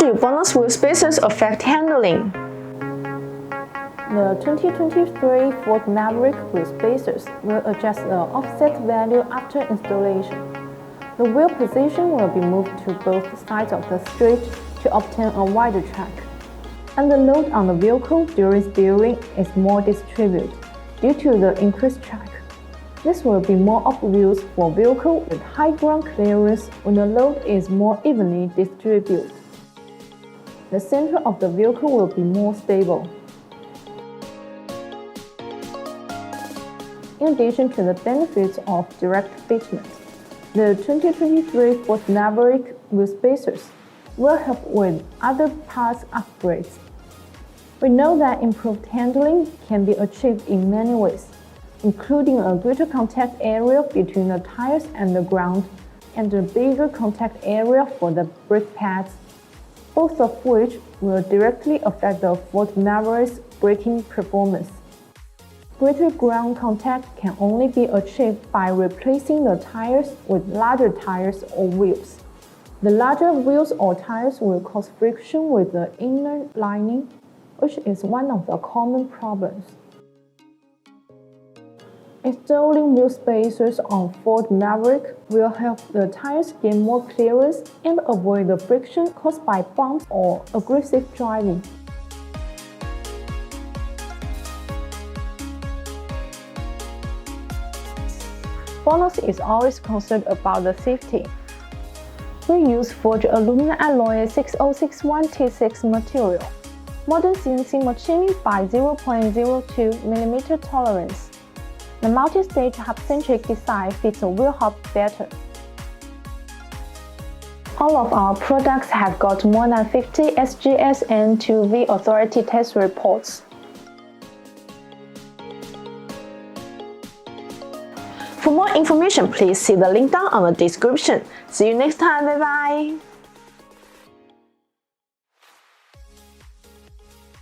do BONOSS wheel spacers affect handling? The 2023 Ford Maverick wheel spacers will adjust the offset value after installation. The wheel position will be moved to both sides of the street to obtain a wider track. And the load on the vehicle during steering is more distributed due to the increased track. This will be more obvious for vehicles with high ground clearance when the load is more evenly distributed. The center of the vehicle will be more stable. In addition to the benefits of direct fitment, the 2023 Ford Maverick wheel spacers will help with other parts upgrades. We know that improved handling can be achieved in many ways, including a greater contact area between the tires and the ground, and a bigger contact area for the brake pads, both of which will directly affect the Ford Maverick's braking performance. Greater ground contact can only be achieved by replacing the tires with larger tires or wheels. The larger wheels or tires will cause friction with the inner lining, which is one of the common problems. Installing wheel spacers on Ford Maverick will help the tires gain more clearance and avoid the friction caused by bumps or aggressive driving. BONOSS is always concerned about the safety. We use forged aluminum alloy 6061T6 material, modern CNC machining by 0.02 mm tolerance. The multi-stage hub-centric design fits a wheel hub better. All of our products have got more than 50 SGS and 2V authority test reports. For more information, please see the link down on the description. See you next time, bye bye!